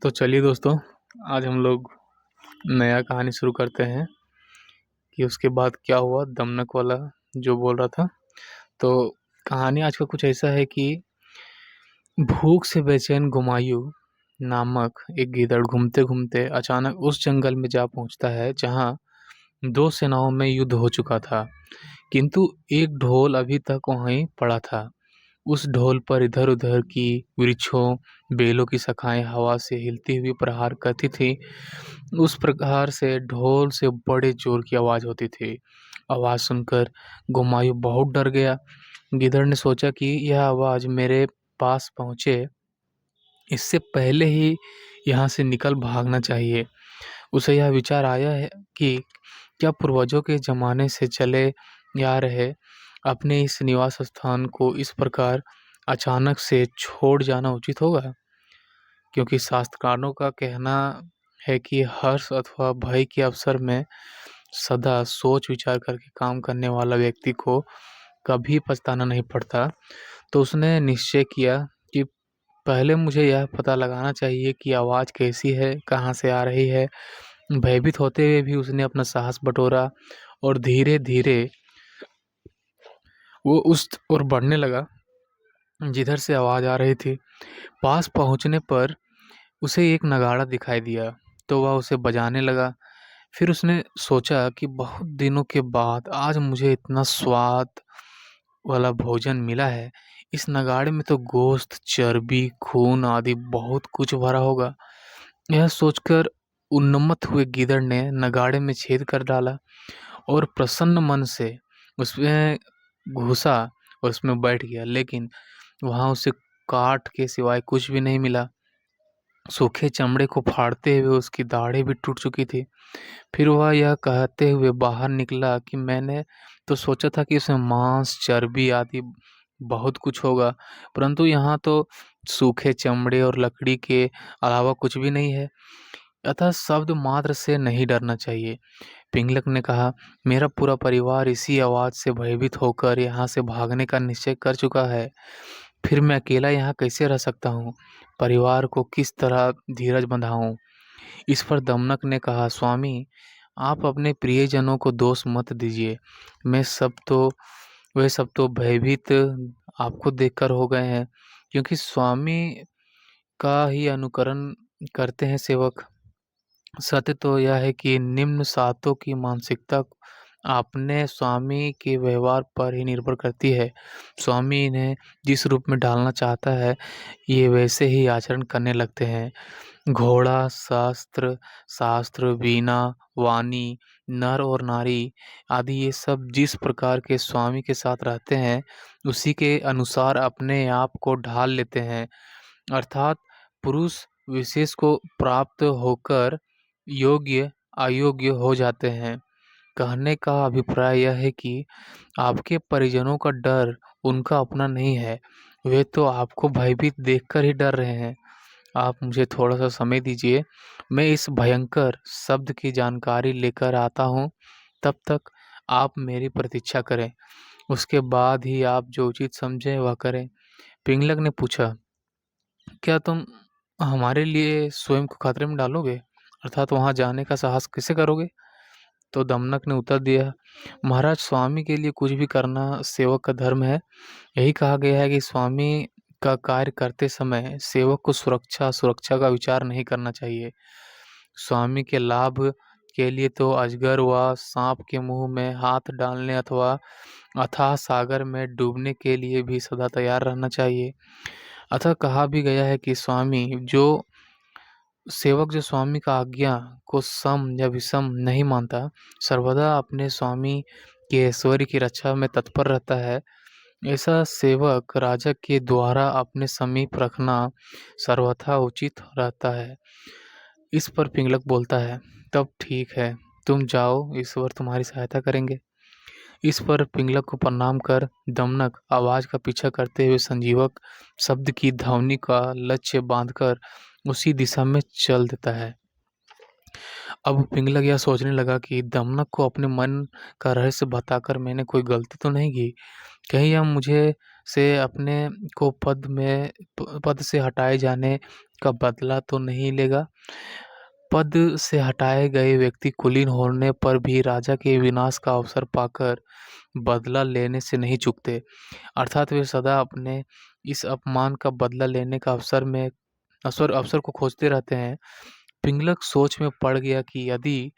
तो चलिए दोस्तों, आज हम लोग नया कहानी शुरू करते हैं कि उसके बाद क्या हुआ दमनक वाला जो बोल रहा था। तो कहानी आज का कुछ ऐसा है कि भूख से बेचैन गुमायूं नामक एक गीदड़ घूमते-घूमते अचानक उस जंगल में जा पहुंचता है जहां 2 सेनाओं में युद्ध हो चुका था, किंतु एक ढोल अभी तक वहीं पड़ा था। उस ढोल पर इधर-उधर की वृक्षों, बेलों की शाखाएँ हवा से हिलती हुई प्रहार करती थीं। उस प्रकार से ढोल से बड़े जोर की आवाज़ होती थी। आवाज़ सुनकर हुमायूँ बहुत डर गया। गिद्ध ने सोचा कि यह आवाज़ मेरे पास पहुँचे, इससे पहले ही यहाँ से निकल भागना चाहिए। उसे यह विचार आया है कि क्या पूर्वजों के ज़माने से चले आ रहे अपने इस निवास स्थान को इस प्रकार अचानक से छोड़ जाना उचित होगा? क्योंकि शास्त्रकारों का कहना है कि हर्ष अथवा भय के अवसर में सदा सोच-विचार करके काम करने वाला व्यक्ति को कभी पछताना नहीं पड़ता। तो उसने निश्चय किया कि पहले मुझे यह पता लगाना चाहिए कि आवाज़ कैसी है, कहाँ से आ रही है। भयभीत होते हुए भी उसने अपना साहस बटोरा और धीरे-धीरे वो उस ओर बढ़ने लगा, जिधर से आवाज़ आ रही थी। पास पहुँचने पर उसे एक नगाड़ा दिखाई दिया, तो वह उसे बजाने लगा। फिर उसने सोचा कि बहुत दिनों के बाद आज मुझे इतना स्वाद वाला भोजन मिला है। इस नगाड़े में तो गोश्त, चर्बी, खून आदि बहुत कुछ भरा होगा। यह सोचकर उन्मत्त हुए गीदड़ ने नगाड़े में छेद कर डाला और प्रसन्न मन से उसमें घुसा और उसमें बैठ गया। लेकिन वहाँ उसे काठ के सिवाय कुछ भी नहीं मिला। सूखे चमड़े को फाड़ते हुए उसकी दाढ़ें भी टूट चुकी थी। फिर वह यह कहते हुए बाहर निकला कि मैंने तो सोचा था कि इसमें मांस, चर्बी आदि बहुत कुछ होगा, परंतु यहाँ तो सूखे चमड़े और लकड़ी के अलावा कुछ भी नहीं है। अतः शब्द मात्र से नहीं डरना चाहिए। पिंगलक ने कहा, मेरा पूरा परिवार इसी आवाज़ से भयभीत होकर यहाँ से भागने का निश्चय कर चुका है। फिर मैं अकेला यहाँ कैसे रह सकता हूँ? परिवार को किस तरह धीरज बंधाऊँ? इस पर दमनक ने कहा, स्वामी, आप अपने प्रियजनों को दोष मत दीजिए। मैं सब तो वे सब तो भयभीत आपको देखकर हो गए हैं, क्योंकि स्वामी का ही अनुकरण करते हैं सेवक। सत्य तो यह है कि निम्न सातों की मानसिकता अपने स्वामी के व्यवहार पर ही निर्भर करती है। स्वामी इन्हें जिस रूप में ढालना चाहता है, ये वैसे ही आचरण करने लगते हैं। घोड़ा, शास्त्र, शास्त्र, वीणा, वाणी, नर और नारी आदि ये सब जिस प्रकार के स्वामी के साथ रहते हैं, उसी के अनुसार अपने आप को ढाल लेते हैं। अर्थात पुरुष विशेष को प्राप्त होकर योग्य अयोग्य हो जाते हैं। कहने का अभिप्राय यह है कि आपके परिजनों का डर उनका अपना नहीं है, वे तो आपको भयभीत देखकर ही डर रहे हैं। आप मुझे थोड़ा-सा समय दीजिए, मैं इस भयंकर शब्द की जानकारी लेकर आता हूँ, तब तक आप मेरी प्रतीक्षा करें। उसके बाद ही आप जो उचित समझें वह करें। पिंगलक ने पूछा, क्या तुम हमारे लिए स्वयं को खतरे में डालोगे? अर्थात वहाँ जाने का साहस कैसे करोगे? तो दमनक ने उत्तर दिया, महाराज, स्वामी के लिए कुछ भी करना सेवक का धर्म है। यही कहा गया है कि स्वामी का कार्य करते समय सेवक को सुरक्षा का विचार नहीं करना चाहिए। स्वामी के लाभ के लिए तो अजगर व सांप के मुंह में हाथ डालने अथवा अथाह सागर में डूबने के लिए भी सदा तैयार रहना चाहिए। अतः कहा भी गया है कि सेवक जो स्वामी का आज्ञा को सम या विषम नहीं मानता, सर्वदा अपने स्वामी के ऐश्वर्य की रक्षा में तत्पर रहता है। ऐसा सेवक राजा के द्वारा अपने समीप रखना सर्वथा उचित रहता है। इस पर पिंगलक बोलता है, तब ठीक है, तुम जाओ, ईश्वर तुम्हारी सहायता करेंगे। इस पर पिंगलक को प्रणाम कर दमनक आवाज़ का पीछा करते हुए संजीवक शब्द की ध्वनि का लक्ष्य बांधकर उसी दिशा में चल देता है। अब पिंगलक यह सोचने लगा कि दमनक को अपने मन का रहस्य बताकर मैंने कोई गलती तो नहीं की। कहीं यह मुझे से अपने को पद से हटाए जाने का बदला तो नहीं लेगा। पद से हटाए गए व्यक्ति कुलीन होने पर भी राजा के विनाश का अवसर पाकर बदला लेने से नहीं चूकते, अर्थात वे सदा अपने इस अपमान का बदला लेने का अवसर अवसर को खोजते रहते हैं। पिंगलक सोच में पड़ गया कि यदि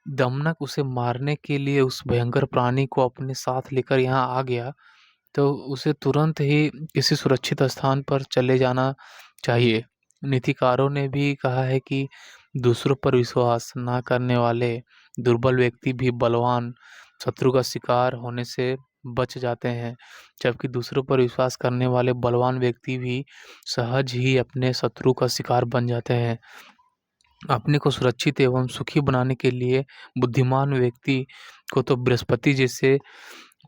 दमनक उसे मारने के लिए उस भयंकर प्राणी को अपने साथ लेकर यहाँ आ गया, तो उसे तुरंत ही किसी सुरक्षित स्थान पर चले जाना चाहिए। नीतिकारों ने भी कहा है कि दूसरों पर विश्वास न करने वाले दुर्बल व्यक्ति भी बलवान शत्रु का शिकार होने से बच जाते हैं, जबकि दूसरों पर विश्वास करने वाले बलवान व्यक्ति भी सहज ही अपने शत्रु का शिकार बन जाते हैं। अपने को सुरक्षित एवं सुखी बनाने के लिए बुद्धिमान व्यक्ति को तो बृहस्पति जैसे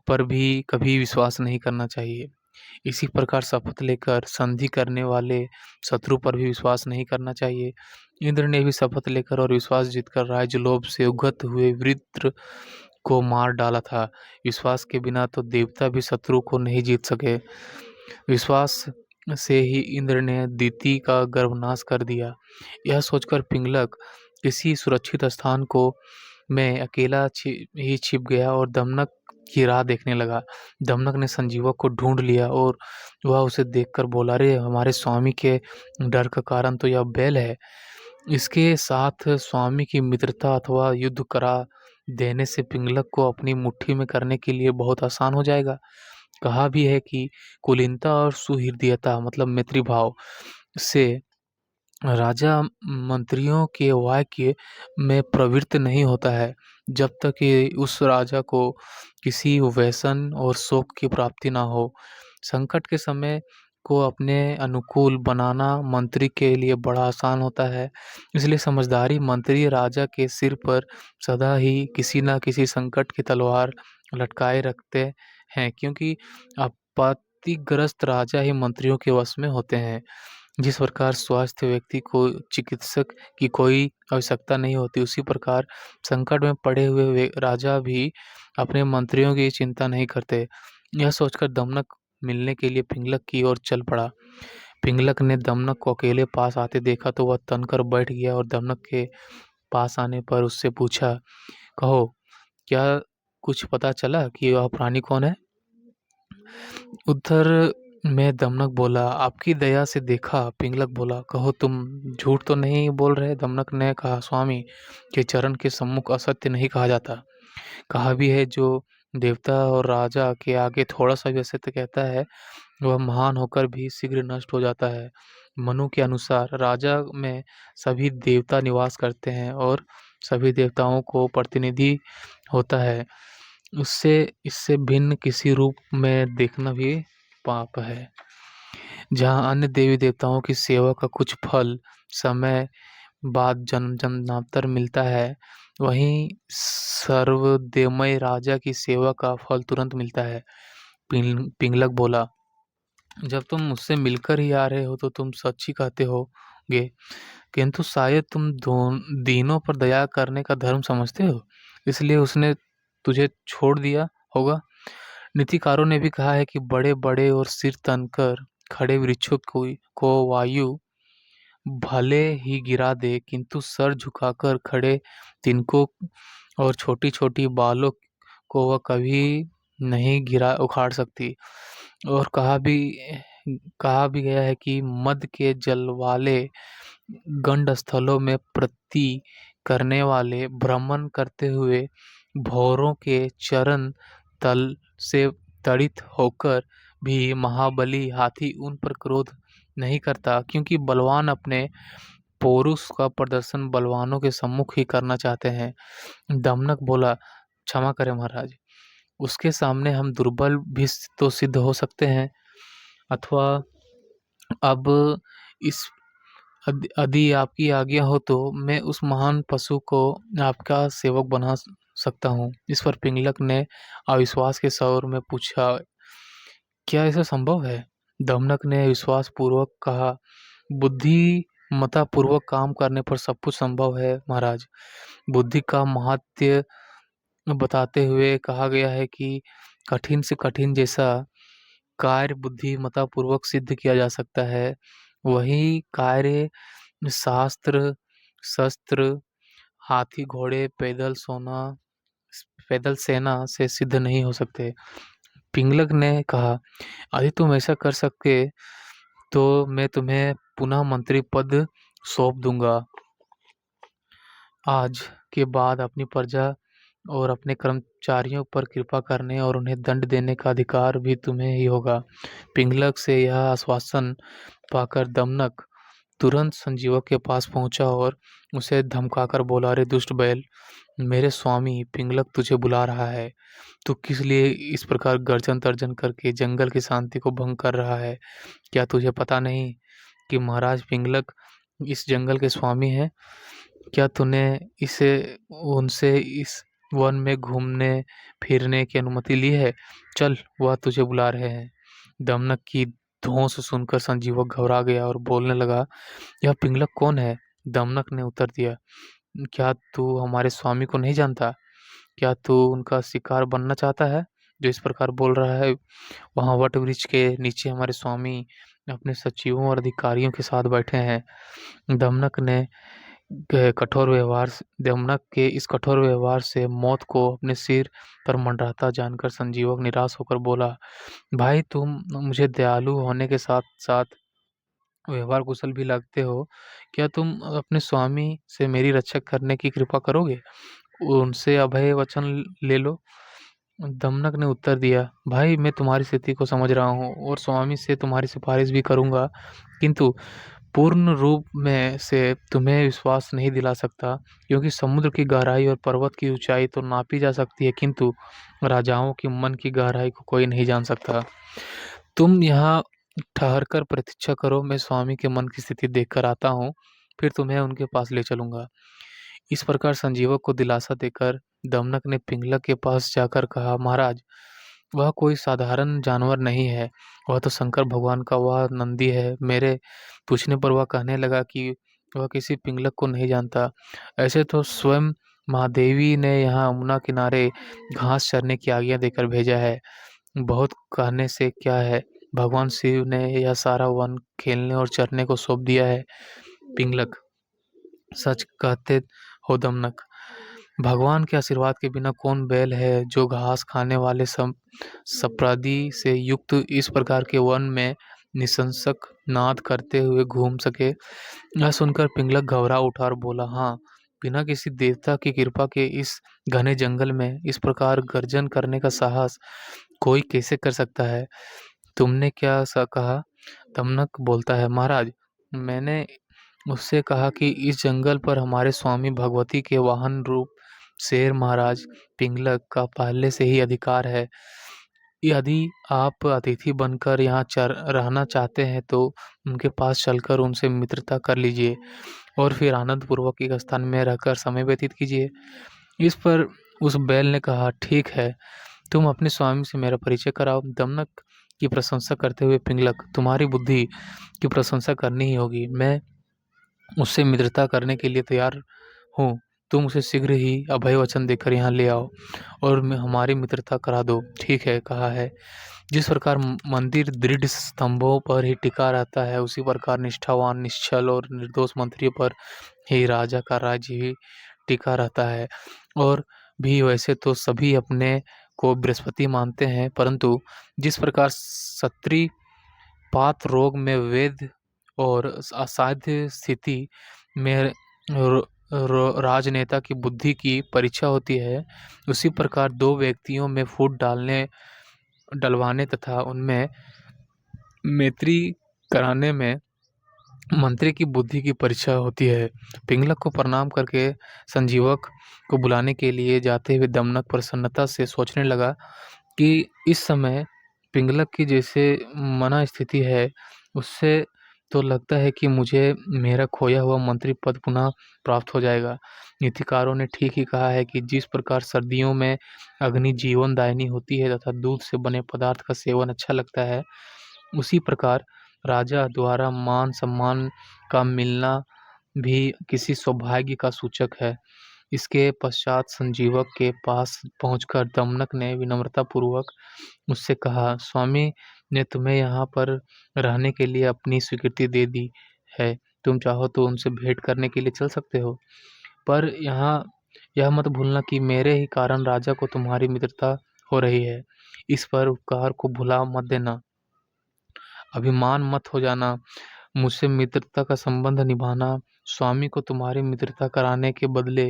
पर भी कभी विश्वास नहीं करना चाहिए। इसी प्रकार शपथ लेकर संधि करने वाले शत्रु पर भी विश्वास नहीं करना चाहिए। इंद्र ने भी शपथ लेकर और विश्वास जीतकर राजलोभ से उगत हुए वृत्र को मार डाला था। विश्वास के बिना तो देवता भी शत्रु को नहीं जीत सके। विश्वास से ही इंद्र ने दिति का गर्भनाश कर दिया। यह सोचकर पिंगलक किसी सुरक्षित स्थान को में अकेला ही छिप गया और दमनक की राह देखने लगा। दमनक ने संजीवक को ढूंढ लिया और वह उसे देखकर बोला, अरे हमारे स्वामी के डर का कारण तो यह बैल है। इसके साथ स्वामी की मित्रता अथवा युद्ध करा देने से पिंगलक को अपनी मुट्ठी में करने के लिए बहुत आसान हो जाएगा। कहा भी है कि कुलीनता और सुहृदयता मतलब मैत्री भाव से राजा मंत्रियों के वाक्य में प्रवृत्त नहीं होता है, जब तक कि उस राजा को किसी व्यसन और शोक की प्राप्ति ना हो। संकट के समय को अपने अनुकूल बनाना मंत्री के लिए बड़ा आसान होता है। इसलिए समझदारी मंत्री राजा के सिर पर सदा ही किसी न किसी संकट की तलवार लटकाए रखते हैं, क्योंकि आपत्तिग्रस्त राजा ही मंत्रियों के वश में होते हैं। जिस प्रकार स्वस्थ व्यक्ति को चिकित्सक की कोई आवश्यकता नहीं होती, उसी प्रकार संकट में पड़े हुए राजा भी अपने मंत्रियों की चिंता नहीं करते। यह सोचकर दमनक मिलने के लिए पिंगलक की ओर चल पड़ा। पिंगलक ने दमनक को अकेले पास आते देखा तो वह तनकर बैठ गया और दमनक के पास आने पर उससे पूछा, कहो, क्या कुछ पता चला कि वह प्राणी कौन है? उधर में दमनक बोला, आपकी दया से देखा। पिंगलक बोला, कहो, तुम झूठ तो नहीं बोल रहे? दमनक ने कहा, स्वामी के चरण के सम्मुख असत्य नहीं कहा जाता। कहा भी है, जो देवता और राजा के आगे थोड़ा सा भी असत्य कहता है, वह महान होकर भी शीघ्र नष्ट हो जाता है। मनु के अनुसार राजा में सभी देवता निवास करते हैं और सभी देवताओं को प्रतिनिधि होता है। उससे इससे भिन्न किसी रूप में देखना भी पाप है। जहाँ अन्य देवी देवताओं की सेवा का कुछ फल समय बाद जन्म जन्मांतर मिलता है, वहीं सर्वदेवमय राजा की सेवा का फल तुरंत मिलता है। पिंगलक बोला, जब तुम मुझसे मिलकर ही आ रहे हो तो तुम सच ही कहते होगे, किंतु शायद तुम दीनों पर दया करने का धर्म समझते हो, इसलिए उसने तुझे छोड़ दिया होगा। नीतिकारों ने भी कहा है कि बड़े बड़े और सिर तनकर खड़े वृक्षों को वायु भले ही गिरा दे, किंतु सर झुकाकर खड़े तिनकों और छोटी छोटी बालों को वह कभी नहीं उखाड़ सकती। और कहा भी गया है कि मद के जल वाले गंड स्थलों में प्रति करने वाले भ्रमण करते हुए भौरों के चरण तल से तड़ित होकर भी महाबली हाथी उन पर क्रोध नहीं करता, क्योंकि बलवान अपने पौरुष का प्रदर्शन बलवानों के सम्मुख ही करना चाहते हैं। दमनक बोला, क्षमा करें महाराज, उसके सामने हम दुर्बल भी तो सिद्ध हो सकते हैं, अथवा अब इस यदि आपकी आज्ञा हो तो मैं उस महान पशु को आपका सेवक बना सकता हूँ। इस पर पिंगलक ने अविश्वास के स्वर में पूछा, क्या ऐसा संभव है? दमनक ने विश्वास पूर्वक कहा, बुद्धिमत्ता पूर्वक काम करने पर सब कुछ संभव है महाराज। बुद्धि का महात्म्य बताते हुए कहा गया है कि कठिन से कठिन जैसा कार्य बुद्धिमत्तापूर्वक सिद्ध किया जा सकता है, वही कार्य शास्त्र, शस्त्र, हाथी, घोड़े, पैदल सेना से सिद्ध नहीं हो सकते। पिंगलक ने कहा, यदि तुम ऐसा कर सके तो मैं तुम्हें पुनः मंत्री पद सौंप दूंगा। आज के बाद अपनी प्रजा और अपने कर्मचारियों पर कृपा करने और उन्हें दंड देने का अधिकार भी तुम्हें ही होगा। पिंगलक से यह आश्वासन पाकर दमनक तुरंत संजीवक के पास पहुंचा और उसे धमकाकर बोला, अरे दुष्ट बैल, मेरे स्वामी पिंगलक तुझे बुला रहा है। तू किस लिए इस प्रकार गर्जन तर्जन करके जंगल की शांति को भंग कर रहा है? क्या तुझे पता नहीं कि महाराज पिंगलक इस जंगल के स्वामी हैं? क्या तूने इसे उनसे इस वन में घूमने फिरने की अनुमति ली है? चल, वह तुझे बुला रहे हैं। दमनक की धौंस सुनकर संजीवक घबरा गया और बोलने लगा, यह पिंगलक कौन है? दमनक ने उत्तर दिया, क्या तू हमारे स्वामी को नहीं जानता? क्या तू उनका शिकार बनना चाहता है जो इस प्रकार बोल रहा है? वहाँ वट वृक्ष के नीचे हमारे स्वामी अपने सचिवों और अधिकारियों के साथ बैठे हैं। दमनक ने दमनक के इस कठोर व्यवहार से मौत को अपने सिर पर मंडराता जानकर संजीवक निराश होकर बोला, भाई तुम मुझे दयालु होने के साथ साथ व्यवहार कुशल भी लगते हो। क्या तुम अपने स्वामी से मेरी रक्षा करने की कृपा करोगे? उनसे अभय वचन ले लो। दमनक ने उत्तर दिया, भाई मैं तुम्हारी स्थिति को समझ रहा हूँ और स्वामी से तुम्हारी सिफारिश भी करूंगा, किंतु पूर्ण रूप में से तुम्हें विश्वास नहीं दिला सकता, क्योंकि समुद्र की गहराई और पर्वत की ऊंचाई तो नापी जा सकती है, किंतु राजाओं के मन की गहराई को कोई नहीं जान सकता। तुम यहाँ ठहर कर प्रतीक्षा करो, मैं स्वामी के मन की स्थिति देखकर आता हूँ, फिर तुम्हें उनके पास ले चलूंगा। इस प्रकार संजीवक को दिलासा देकर दमनक ने पिंगलक के पास जाकर कहा, महाराज, वह कोई साधारण जानवर नहीं है, वह तो शंकर भगवान का वह नंदी है। मेरे पूछने पर वह कहने लगा कि वह किसी पिंगलक को नहीं जानता। ऐसे तो स्वयं महादेवी ने यहाँ यमुना किनारे घास चरने की आज्ञा देकर भेजा है। बहुत कहने से क्या है, भगवान शिव ने यह सारा वन खेलने और चरने को सौंप दिया है। पिंगलक, सच कहते हो दमनक, भगवान के आशीर्वाद के बिना कौन बैल है जो घास खाने वाले सप्रदी से युक्त इस प्रकार के वन में निशंसक नाद करते हुए घूम सके? यह सुनकर पिंगलक घबरा उठा और बोला, हाँ, बिना किसी देवता की कृपा के इस घने जंगल में इस प्रकार गर्जन करने का साहस कोई कैसे कर सकता है? तुमने क्या सा कहा? दमनक बोलता है, महाराज, मैंने उससे कहा कि इस जंगल पर हमारे स्वामी भगवती के वाहन रूप शेर महाराज पिंगलक का पहले से ही अधिकार है। यदि आप अतिथि बनकर यहाँ रहना चाहते हैं तो उनके पास चलकर उनसे मित्रता कर लीजिए और फिर आनंद पूर्वक एक स्थान में रहकर समय व्यतीत कीजिए। इस पर उस बैल ने कहा, ठीक है, तुम अपने स्वामी से मेरा परिचय कराओ। दमनक की प्रशंसा करते हुए पिंगलक, तुम्हारी बुद्धि की प्रशंसा करनी ही होगी। मैं उससे मित्रता करने के लिए तैयार हूँ। तुम उसे शीघ्र ही अभय वचन देकर यहाँ ले आओ और हमारी मित्रता करा दो। ठीक है, कहा है। जिस प्रकार मंदिर दृढ़ स्तंभों पर ही टिका रहता है, उसी प्रकार निष्ठावान, निश्चल और निर्दोष मंत्रियों पर ही राजा का राज्य ही टिका रहता है। और भी वैसे तो सभी अपने को बृहस्पति मानते हैं, परंतु जिस प्रकार क्षत्रिय पात रोग में वेद और असाध्य स्थिति में राजनेता की बुद्धि की परीक्षा होती है, उसी प्रकार दो व्यक्तियों में फूट डलवाने तथा उनमें मैत्री कराने में मंत्री की बुद्धि की परीक्षा होती है। पिंगलक को प्रणाम करके संजीवक को बुलाने के लिए जाते हुए दमनक प्रसन्नता से सोचने लगा कि इस समय पिंगलक की जैसे मना स्थिति है, उससे तो लगता है कि मुझे मेरा खोया हुआ मंत्री पद पुनः प्राप्त हो जाएगा। नीतिकारों ने ठीक ही कहा है कि जिस प्रकार सर्दियों में अग्नि जीवनदायिनी होती है तथा दूध से बने पदार्थ का सेवन अच्छा लगता है, उसी प्रकार राजा द्वारा मान सम्मान का मिलना भी किसी सौभाग्य का सूचक है। इसके पश्चात संजीवक के पास पहुंचकर दमनक ने विनम्रतापूर्वक उससे कहा, स्वामी ने तुम्हें यहाँ पर रहने के लिए अपनी स्वीकृति दे दी है। तुम चाहो तो उनसे भेंट करने के लिए चल सकते हो। पर यहाँ यह मत भूलना कि मेरे ही कारण राजा को तुम्हारी मित्रता हो रही है। इस पर उपकार को भुला मत देना। अभिमान मत हो जाना। मुझसे मित्रता का संबंध निभाना। स्वामी को तुम्हारी मित्रता कराने के बदले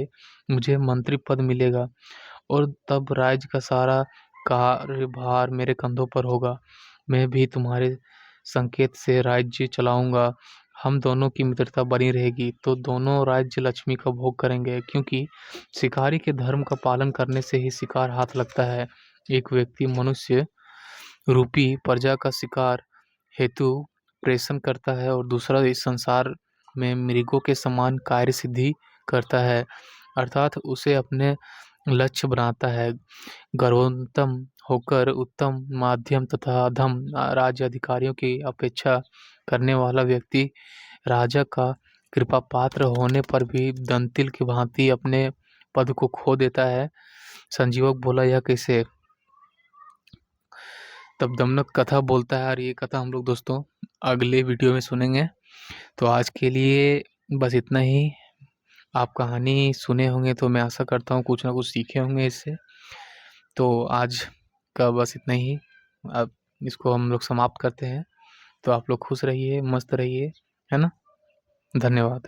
मुझे मंत्री पद मिलेगा और तब राज्य का सारा कार्यभार मेरे कंधों पर होगा। मैं भी तुम्हारे संकेत से राज्य चलाऊंगा। हम दोनों की मित्रता बनी रहेगी तो दोनों राज्य लक्ष्मी का भोग करेंगे, क्योंकि शिकारी के धर्म का पालन करने से ही शिकार हाथ लगता है। एक व्यक्ति मनुष्य रूपी प्रजा का शिकार हेतु प्रेषण करता है और दूसरा इस संसार में मृगों के समान कार्य सिद्धि करता है, अर्थात उसे अपने लक्ष्य बनाता है। गर्वोत्तम होकर उत्तम, माध्यम तथा अधम राज्य अधिकारियों की अपेक्षा करने वाला व्यक्ति राजा का कृपा पात्र होने पर भी दंतिल की भांति अपने पद को खो देता है। संजीवक बोला, यह कैसे? तब दमनक कथा बोलता है और ये कथा हम लोग दोस्तों अगले वीडियो में सुनेंगे। तो आज के लिए बस इतना ही। आप कहानी सुने होंगे तो मैं आशा करता हूँ कुछ ना कुछ सीखे होंगे इससे। तो आज का बस इतना ही। अब इसको हम लोग समाप्त करते हैं। तो आप लोग खुश रहिए, मस्त रहिए, है ना? धन्यवाद।